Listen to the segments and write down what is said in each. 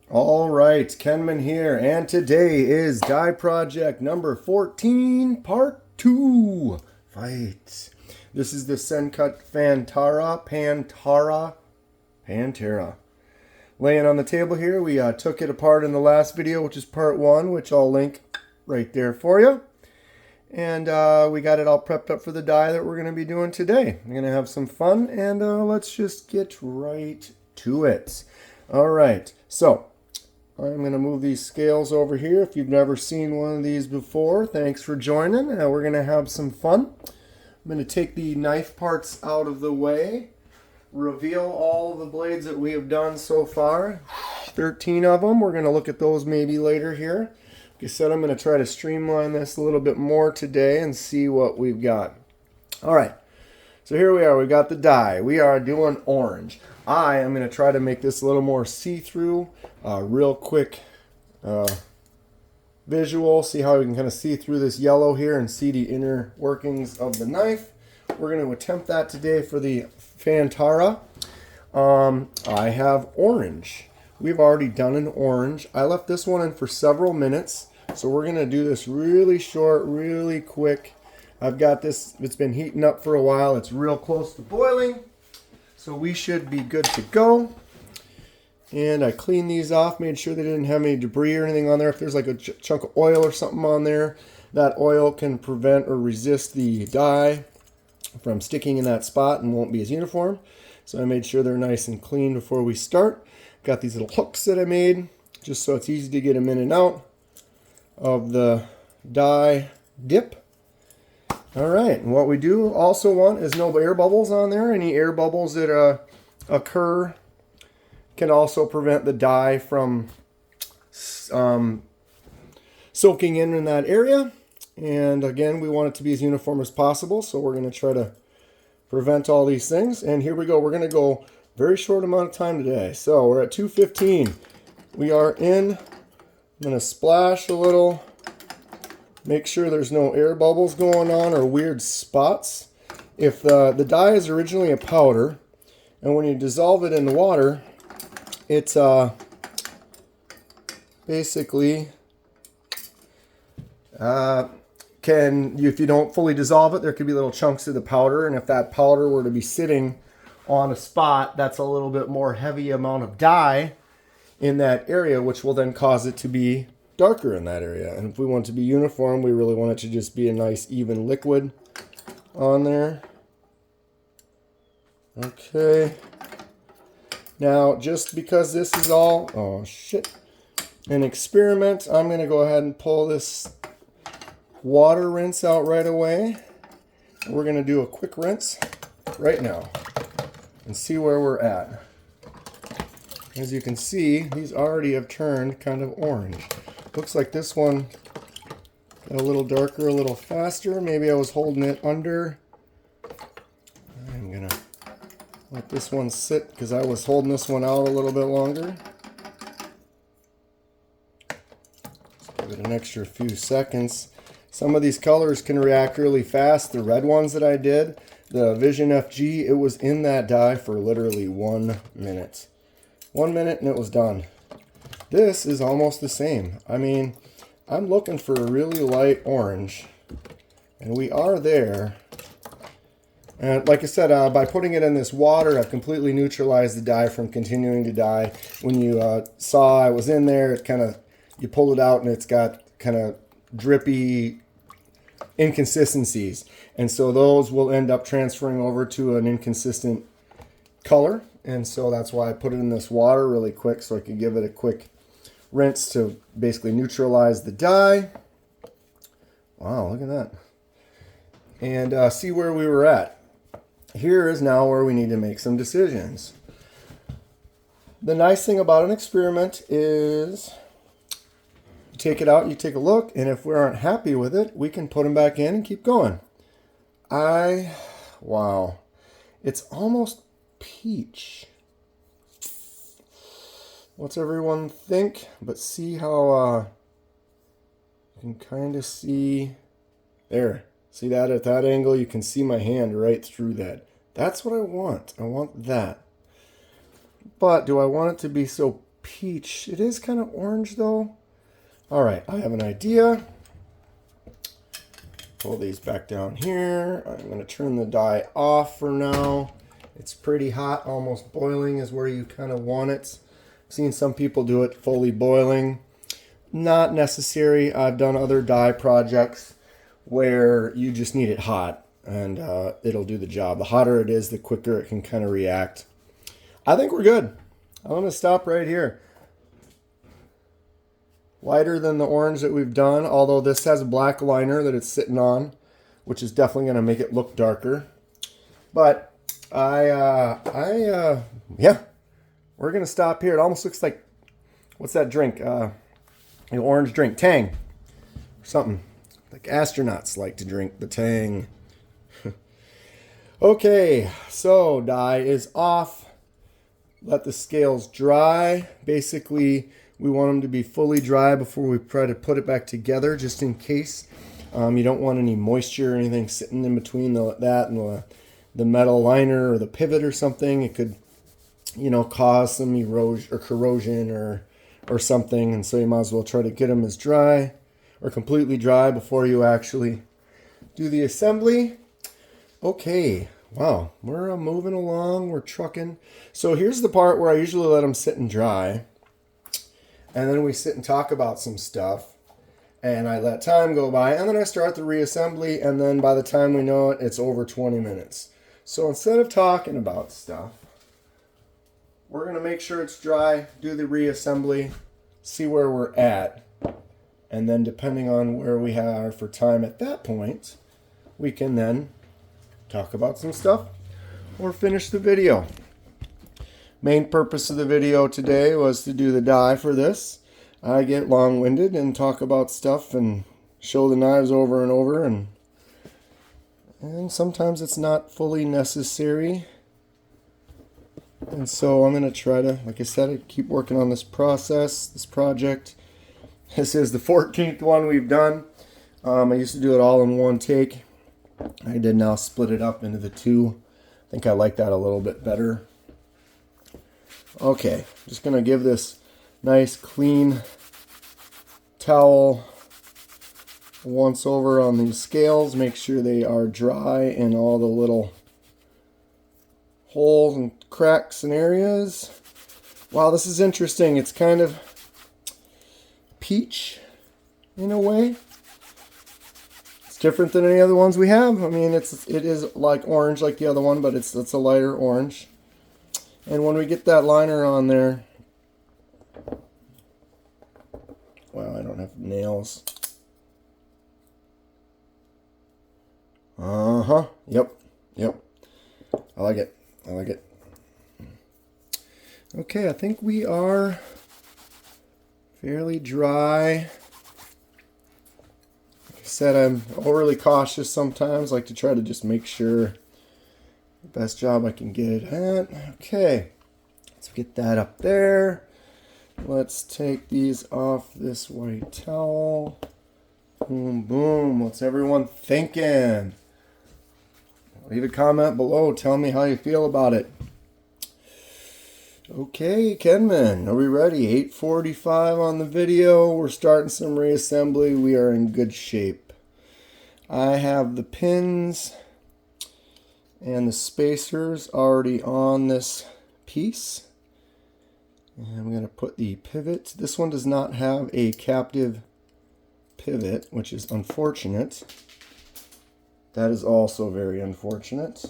All right, Kenman here, and today is die project number 14, part 2. Fight. This is the Sencut Phantara. Laying on the table here, we took it apart in the last video, which is part 1, which I'll link right there for you. And we got it all prepped up for the die that we're going to be doing today. We're going to have some fun, and let's just get right to it. All right, so I'm going to move these scales over here. If you've never seen one of these before, thanks for joining. We're going to have some fun. I'm going to take the knife parts out of the way, reveal all the blades that we have done so far. 13 of them. We're going to look at those maybe later here. Like I said, I'm going to try to streamline this a little bit more today and see what we've got. All right, so here we are. We got the die. We are doing orange. I am going to try to make this a little more see-through, real quick visual. See how we can kind of see through this yellow here and see the inner workings of the knife. We're going to attempt that today for the Phantara. I have orange. We've already done an orange. I left this one in for several minutes, so we're going to do this really short, really quick. I've got this, it's been heating up for a while. It's real close to boiling. So we should be good to go. And I cleaned these off, made sure they didn't have any debris or anything on there. If there's like a chunk of oil or something on there, that oil can prevent or resist the die from sticking in that spot and won't be as uniform. So I made sure they're nice and clean before we start. Got these little hooks that I made, just so it's easy to get them in and out of the die dip. All right, and what we do also want is no air bubbles on there. Any air bubbles that occur can also prevent the dye from soaking in that area. And again, we want it to be as uniform as possible, so we're going to try to prevent all these things. And here we go. We're going to go very short amount of time today. So we're at 2:15. We are in. I'm going to splash a little. Make sure there's no air bubbles going on or weird spots. If the dye is originally a powder, and when you dissolve it in the water, it's basically if you don't fully dissolve it, there could be little chunks of the powder, and if that powder were to be sitting on a spot, that's a little bit more heavy amount of dye in that area, which will then cause it to be darker in that area. And if we want it to be uniform, we really want it to just be a nice even liquid on there. Okay. Now, just because this is all, an experiment, I'm going to go ahead and pull this water rinse out right away. We're going to do a quick rinse right now and see where we're at. As you can see, these already have turned kind of orange. Looks like this one got a little darker, a little faster. Maybe I was holding it under. I'm going to let this one sit because I was holding this one out a little bit longer. Just give it an extra few seconds. Some of these colors can react really fast. The red ones that I did, the Vision FG, it was in that die for literally 1 minute. 1 minute and it was done. This is almost the same. I mean, I'm looking for a really light orange, and we are there. And like I said, by putting it in this water, I've completely neutralized the dye from continuing to dye. When you saw I was in there, it kind of, you pull it out and it's got kind of drippy inconsistencies. And so those will end up transferring over to an inconsistent color. And so that's why I put it in this water really quick so I could give it a quick rinse to basically neutralize the dye. Wow, look at that. And see where we were at. Here is now where we need to make some decisions. The nice thing about an experiment is you take it out, you take a look, and if we aren't happy with it, we can put them back in and keep going. Wow. It's almost peach. What's everyone think? But see how you can kind of see there. See that at that angle? You can see my hand right through that. That's what I want. I want that. But do I want it to be so peach. It is kind of orange though. All right, I have an idea. Pull these back down here. I'm going to turn the dye off for now. It's pretty hot, almost boiling is where you kind of want it. I've seen some people do it fully boiling. Not necessary. I've done other dye projects where you just need it hot and it'll do the job. The hotter it is, the quicker it can kind of react. I think we're good. I'm going to stop right here. Lighter than the orange that we've done, although this has a black liner that it's sitting on, which is definitely going to make it look darker. But yeah, we're going to stop here. It almost looks like, what's that drink? An orange drink, Tang, or something. Like astronauts like to drink the Tang. Okay, so dye is off. Let the scales dry. Basically, we want them to be fully dry before we try to put it back together, just in case. You don't want any moisture or anything sitting in between that and the metal liner or the pivot or something. It could, cause some erosion or corrosion or something. And so you might as well try to get them as dry or completely dry before you actually do the assembly. Okay, wow, we're moving along, we're trucking. So here's the part where I usually let them sit and dry. And then we sit and talk about some stuff. And I let time go by. And then I start the reassembly. And then by the time we know it, it's over 20 minutes. So instead of talking about stuff, we're going to make sure it's dry, do the reassembly, see where we're at. And then depending on where we are for time at that point, we can then talk about some stuff or finish the video. Main purpose of the video today was to do the dye for this. I get long-winded and talk about stuff and show the knives over and over, and sometimes it's not fully necessary. And so I'm going to try to, like I said, keep working on this process, this project. This is the 14th one we've done. I used to do it all in one take. I did now split it up into the two. I think I like that a little bit better. Okay, just going to give this nice clean towel once over on these scales. Make sure they are dry in all the little holes and cracks and areas. Wow, this is interesting. It's kind of peach in a way. It's different than any other ones we have. I mean, it is like orange like the other one, but it's a lighter orange. And when we get that liner on there, wow, I don't have nails. Yep. I like it. Okay, I think we are fairly dry. Like I said, I'm overly cautious sometimes. I like to try to just make sure the best job I can get it at. Okay, let's get that up there. Let's take these off this white towel. Boom, boom. What's everyone thinking? Leave a comment below. Tell me how you feel about it. Okay, Kenman, are we ready? 8:45 on the video. We're starting some reassembly. We are in good shape. I have the pins and the spacers already on this piece. And I'm going to put the pivot. This one does not have a captive pivot, which is unfortunate. That is also very unfortunate.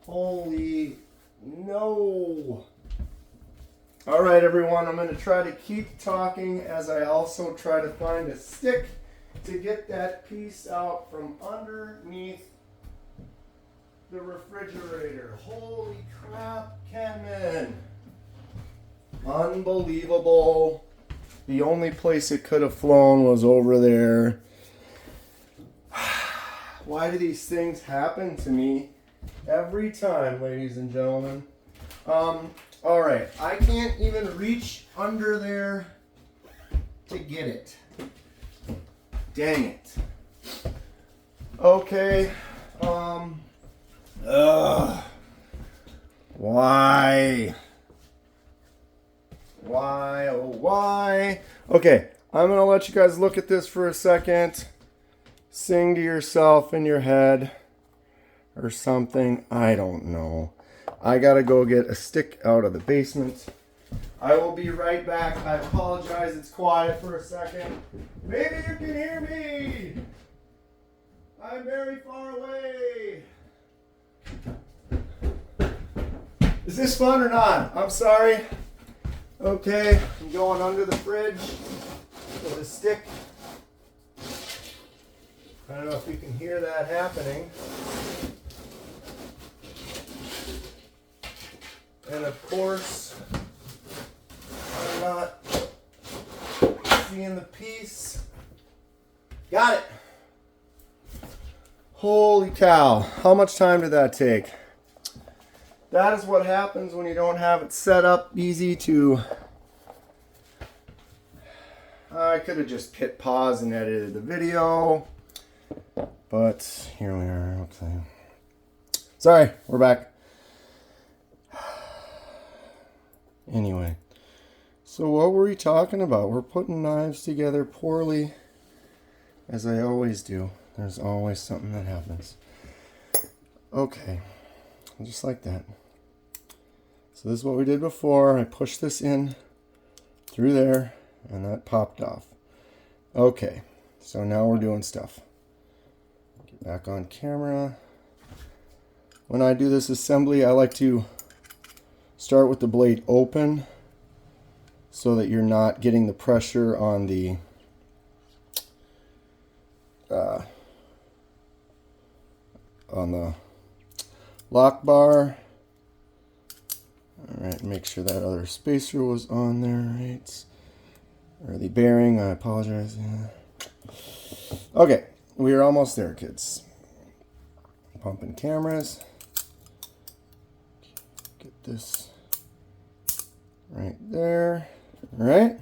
Holy no. All right, everyone, I'm going to try to keep talking as I also try to find a stick to get that piece out from underneath the refrigerator. Holy crap, Kenman. Unbelievable. The only place it could have flown was over there. Why do these things happen to me every time, ladies and gentlemen? All right, I can't even reach under there to get it. Dang it. Okay. Why? Why, oh why? Okay, I'm gonna let you guys look at this for a second. Sing to yourself in your head or something. I don't know. I gotta go get a stick out of the basement. I will be right back. I apologize, it's quiet for a second. Maybe you can hear me. I'm very far away. Is this fun or not? I'm sorry. Okay, I'm going under the fridge with a stick. I don't know if you can hear that happening. And of course, I'm not seeing the piece. Got it. Holy cow. How much time did that take? That is what happens when you don't have it set up easy to... I could have just hit pause and edited the video. But here we are. Okay. Sorry, we're back. Anyway. So what were we talking about? We're putting knives together poorly, as I always do. There's always something that happens. Okay. Just like that. So this is what we did before. I pushed this in through there and that popped off. Okay, so now we're doing stuff. Get back on camera. When I do this assembly, I like to start with the blade open so that you're not getting the pressure on the lock bar. Alright, make sure that other spacer was on there, right? Or the bearing, I apologize. Yeah. Okay, we are almost there, kids. Pumping cameras. Get this right there. Alright.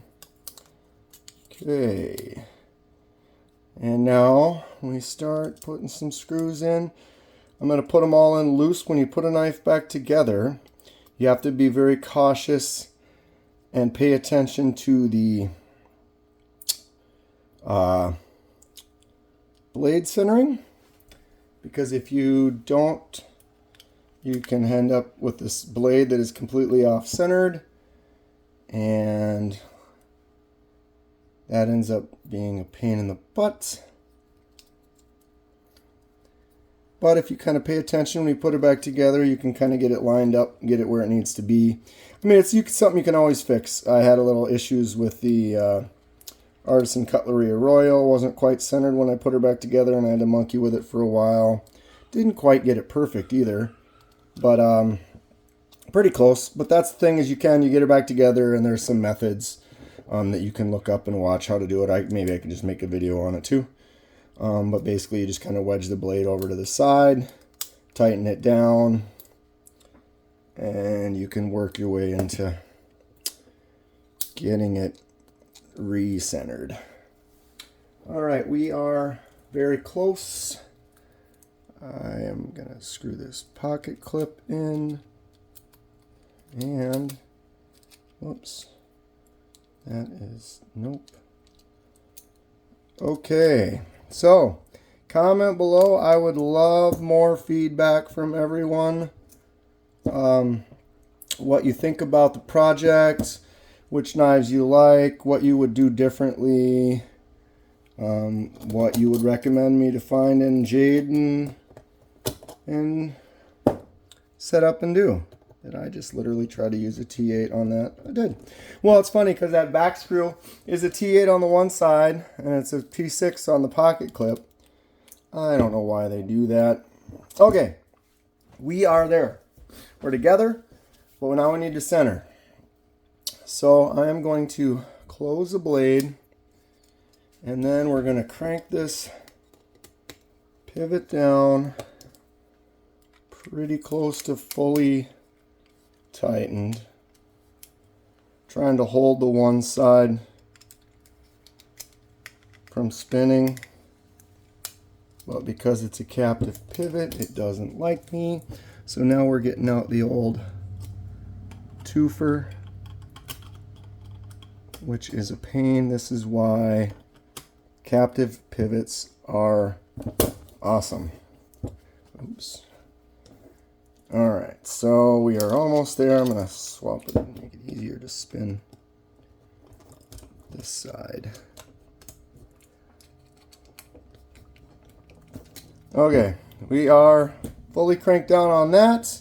Okay. And now we start putting some screws in. I'm going to put them all in loose. When you put a knife back together, you have to be very cautious and pay attention to the blade centering, because if you don't, you can end up with this blade that is completely off-centered, and that ends up being a pain in the butt. But if you kind of pay attention when you put it back together, you can kind of get it lined up, get it where it needs to be. I mean, it's something you can always fix. I had a little issues with the Artisan Cutlery Arroyo. It wasn't quite centered when I put her back together, and I had to monkey with it for a while. Didn't quite get it perfect either, but pretty close. But that's the thing, is you get her back together, and there's some methods that you can look up and watch how to do it. Maybe I can just make a video on it too. But basically you just kind of wedge the blade over to the side, tighten it down, and you can work your way into getting it re-centered. Alright, we are very close. I am going to screw this pocket clip in, and whoops, that is, nope. Okay. So, comment below. I would love more feedback from everyone. What you think about the project, which knives you like, what you would do differently, what you would recommend me to find in jade and set up and do. Did I just literally try to use a T8 on that? I did. Well, it's funny because that back screw is a T8 on the one side and it's a T6 on the pocket clip. I don't know why they do that. Okay, we are there. We're together, but now we need to center. So I am going to close the blade, and then we're going to crank this pivot down pretty close to fully tightened, trying to hold the one side from spinning, but because it's a captive pivot, it doesn't like me. So now we're getting out the old twofer which is a pain. This is why captive pivots are awesome. Oops. All right, so we are almost there. I'm going to swap it and make it easier to spin this side. Okay, we are fully cranked down on that.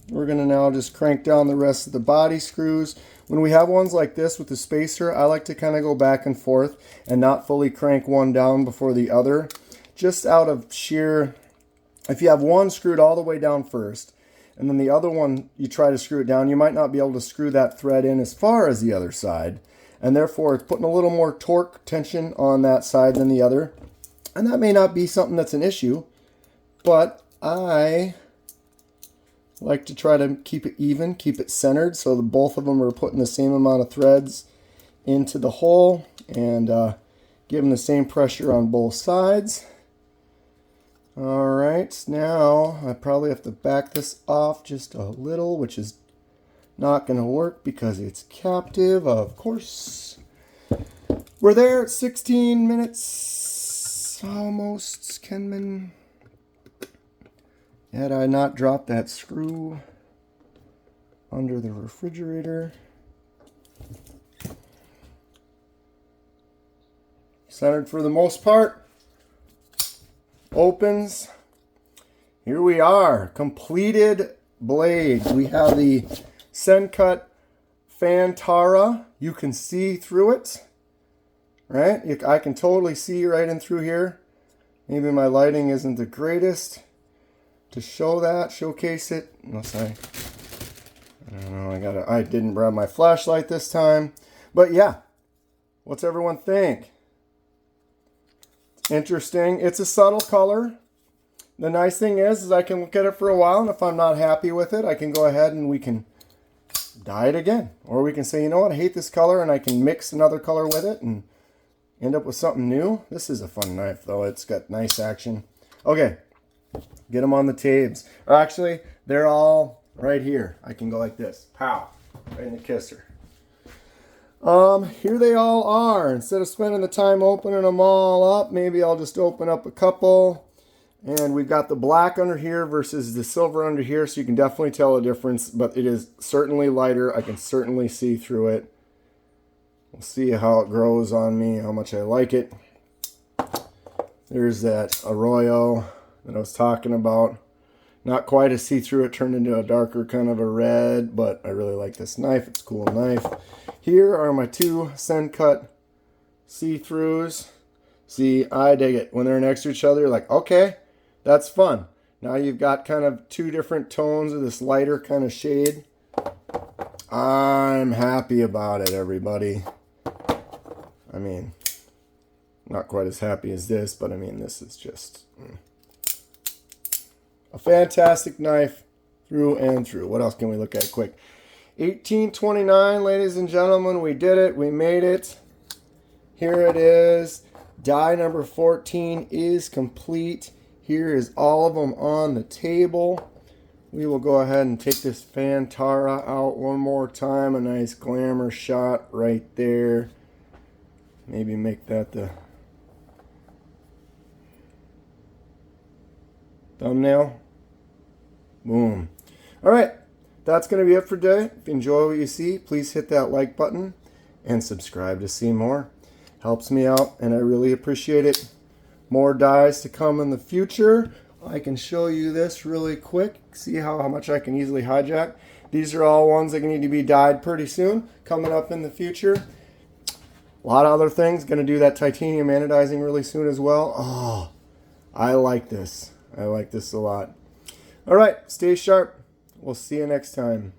We're going to now just crank down the rest of the body screws. When we have ones like this with the spacer, I like to kind of go back and forth and not fully crank one down before the other. Just out of sheer, if you have one screwed all the way down first, and then the other one, you try to screw it down, you might not be able to screw that thread in as far as the other side. And therefore, it's putting a little more torque tension on that side than the other. And that may not be something that's an issue, but I like to try to keep it even, keep it centered, so that both of them are putting the same amount of threads into the hole and giving the same pressure on both sides. All right, now I probably have to back this off just a little, which is not going to work because it's captive, of course. We're there at 16 minutes, almost, Kenman. Had I not dropped that screw under the refrigerator. Centered for the most part. Opens. Here we are. Completed blade. We have the Sencut Phantara. You can see through it. Right? I can totally see right in through here. Maybe my lighting isn't the greatest to show that, showcase it. Unless I don't know, I didn't grab my flashlight this time. But yeah, what's everyone think? Interesting. It's a subtle color. The nice thing is I can look at it for a while, and if I'm not happy with it, I can go ahead and we can dye it again. Or we can say, you know what, I hate this color, and I can mix another color with it and end up with something new. This is a fun knife, though. It's got nice action. Okay. Get them on the tabs. Or actually, they're all right here. I can go like this. Pow. Right in the kisser. Here they all are. Instead of spending the time opening them all up, maybe I'll just open up a couple. And we've got the black under here versus the silver under here, so you can definitely tell a difference, but it is certainly lighter. I can certainly see through it. We'll see how it grows on me, how much I like it. There's that Arroyo that I was talking about. Not quite a see-through. It turned into a darker kind of a red, but I really like this knife. It's a cool knife. Here are my two Sencut see-throughs. See, I dig it. When they're next to each other, you're like, okay, that's fun. Now you've got kind of two different tones of this lighter kind of shade. I'm happy about it, everybody. I mean, not quite as happy as this, but I mean, this is just a fantastic knife through and through. What else can we look at quick? 1829, ladies and gentlemen, we did it. We made it. Here it is. Die number 14 is complete. Here is all of them on the table. We will go ahead and take this Phantara out one more time. A nice glamour shot right there. Maybe make that the thumbnail. Boom. All right. That's going to be it for today. If you enjoy what you see, please hit that like button and subscribe to see more. Helps me out, and I really appreciate it. More dies to come in the future. I can show you this really quick. See how much I can easily hijack. These are all ones that need to be dyed pretty soon, coming up in the future. A lot of other things. Going to do that titanium anodizing really soon as well. Oh, I like this. I like this a lot. All right, stay sharp. We'll see you next time.